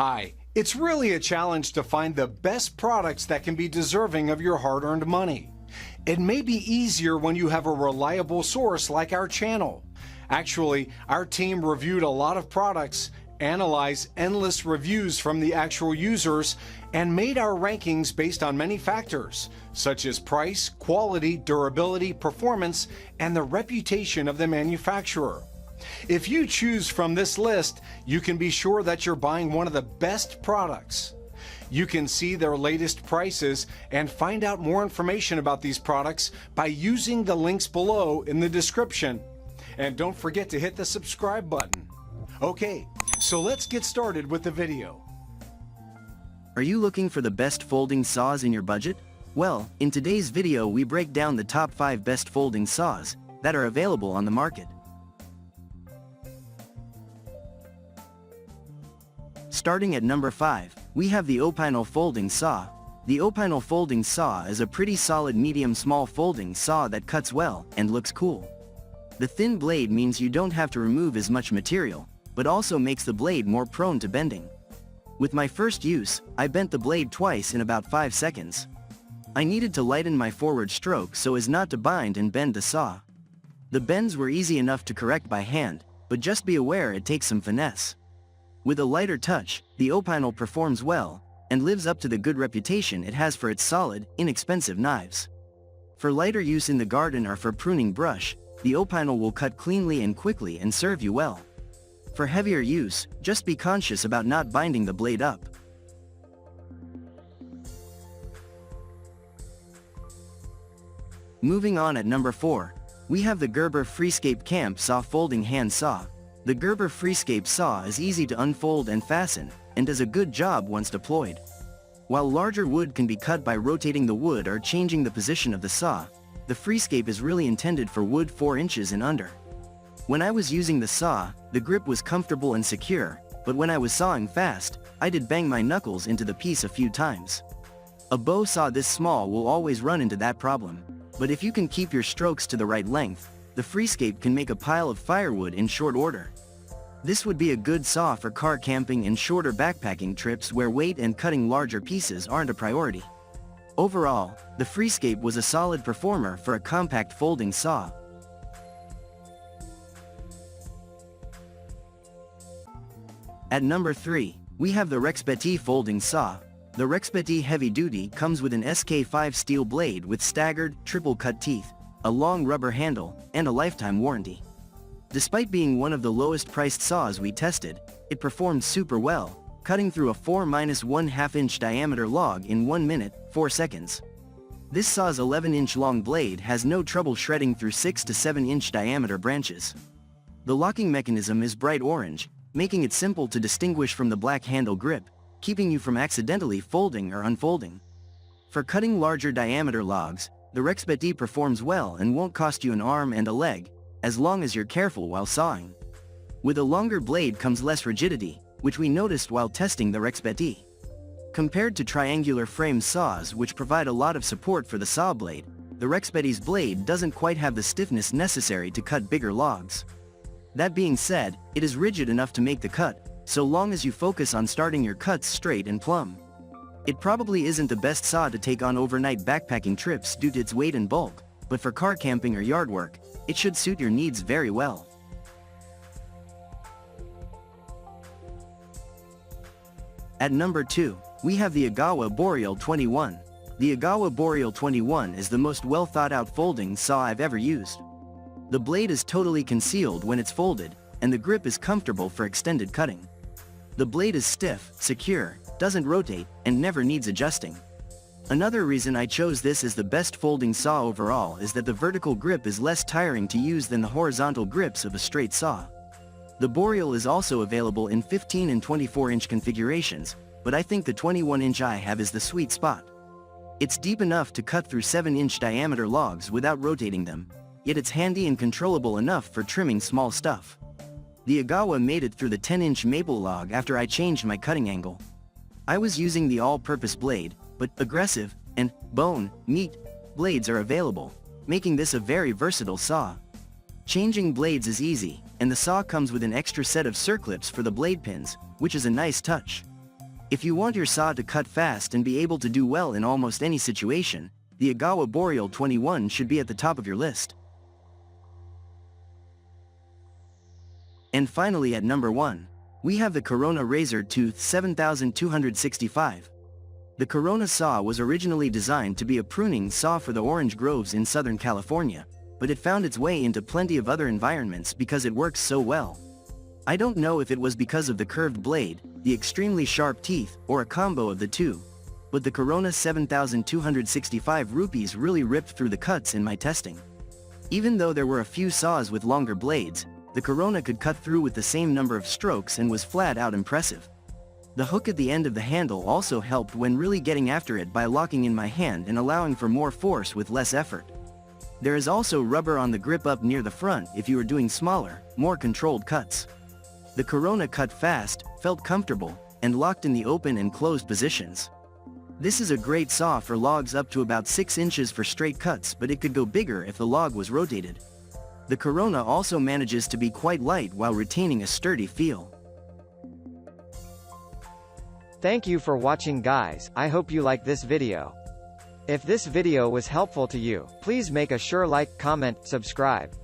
Hi, it's really a challenge to find the best products that can be deserving of your hard-earned money. It may be easier when you have a reliable source like our channel. Actually, our team reviewed a lot of products, analyzed endless reviews from the actual users, and made our rankings based on many factors, such as price, quality, durability, performance, and the reputation of the manufacturer. If you choose from this list, you can be sure that you're buying one of the best products. You can see their latest prices and find out more information about these products by using the links below in the description. And don't forget to hit the subscribe button. Okay, so let's get started with the video. Are you looking for the best folding saws in your budget? Well, in today's video we break down the top 5 best folding saws that are available on the market. Starting at number 5, we have the Opinel Folding Saw. The Opinel Folding Saw is a pretty solid medium-small folding saw that cuts well and looks cool. The thin blade means you don't have to remove as much material, but also makes the blade more prone to bending. With my first use, I bent the blade twice in about 5 seconds. I needed to lighten my forward stroke so as not to bind and bend the saw. The bends were easy enough to correct by hand, but just be aware it takes some finesse. With a lighter touch, the Opinel performs well, and lives up to the good reputation it has for its solid, inexpensive knives. For lighter use in the garden or for pruning brush, the Opinel will cut cleanly and quickly and serve you well. For heavier use, just be conscious about not binding the blade up. Moving on at number 4, we have the Gerber Freescape Camp Saw Folding Hand Saw. The Gerber Freescape saw is easy to unfold and fasten, and does a good job once deployed. While larger wood can be cut by rotating the wood or changing the position of the saw, the Freescape is really intended for wood 4 inches and under. When I was using the saw, the grip was comfortable and secure, but when I was sawing fast, I did bang my knuckles into the piece a few times. A bow saw this small will always run into that problem, but if you can keep your strokes to the right length, the Freescape can make a pile of firewood in short order. This would be a good saw for car camping and shorter backpacking trips where weight and cutting larger pieces aren't a priority. Overall, the Freescape was a solid performer for a compact folding saw. At number 3, we have the Rexbeti Folding Saw. The Rexbeti Heavy Duty comes with an SK5 steel blade with staggered, triple-cut teeth, a long rubber handle, and a lifetime warranty. Despite being one of the lowest priced saws we tested, it performed super well, cutting through a 4-1/2 inch diameter log in 1 minute, 4 seconds. This saw's 11-inch long blade has no trouble shredding through 6 to 7 inch diameter branches. The locking mechanism is bright orange, making it simple to distinguish from the black handle grip, keeping you from accidentally folding or unfolding. For cutting larger diameter logs, the Rexbeti performs well and won't cost you an arm and a leg, as long as you're careful while sawing. With a longer blade comes less rigidity, which we noticed while testing the Rexbeti. Compared to triangular frame saws which provide a lot of support for the saw blade, the Rexbeti's blade doesn't quite have the stiffness necessary to cut bigger logs. That being said, it is rigid enough to make the cut, so long as you focus on starting your cuts straight and plumb. It probably isn't the best saw to take on overnight backpacking trips due to its weight and bulk, but for car camping or yard work, it should suit your needs very well. At number 2, we have the Agawa Boreal 21. The Agawa Boreal 21 is the most well thought out folding saw I've ever used. The blade is totally concealed when it's folded, and the grip is comfortable for extended cutting. The blade is stiff, secure, doesn't rotate, and never needs adjusting. Another reason I chose this as the best folding saw overall is that the vertical grip is less tiring to use than the horizontal grips of a straight saw. The Boreal is also available in 15 and 24-inch configurations, but I think the 21-inch I have is the sweet spot. It's deep enough to cut through 7-inch diameter logs without rotating them, yet it's handy and controllable enough for trimming small stuff. The Agawa made it through the 10-inch maple log after I changed my cutting angle. I was using the all-purpose blade, but aggressive and bone, meat blades are available, making this a very versatile saw. Changing blades is easy, and the saw comes with an extra set of circlips for the blade pins, which is a nice touch. If you want your saw to cut fast and be able to do well in almost any situation, the Agawa Boreal 21 should be at the top of your list. And finally at number 1, we have the Corona RazorTOOTH 7265. The Corona saw was originally designed to be a pruning saw for the orange groves in Southern California, but it found its way into plenty of other environments because it works so well. I don't know if it was because of the curved blade, the extremely sharp teeth, or a combo of the two, but the Corona 7265 rupees really ripped through the cuts in my testing. Even though there were a few saws with longer blades, the Corona could cut through with the same number of strokes and was flat out impressive. The hook at the end of the handle also helped when really getting after it by locking in my hand and allowing for more force with less effort. There is also rubber on the grip up near the front if you are doing smaller, more controlled cuts. The Corona cut fast, felt comfortable, and locked in the open and closed positions. This is a great saw for logs up to about 6 inches for straight cuts, but it could go bigger if the log was rotated. The Corona also manages to be quite light while retaining a sturdy feel. Thank you for watching, guys. I hope you like this video. If this video was helpful to you, please make a sure like, comment, subscribe.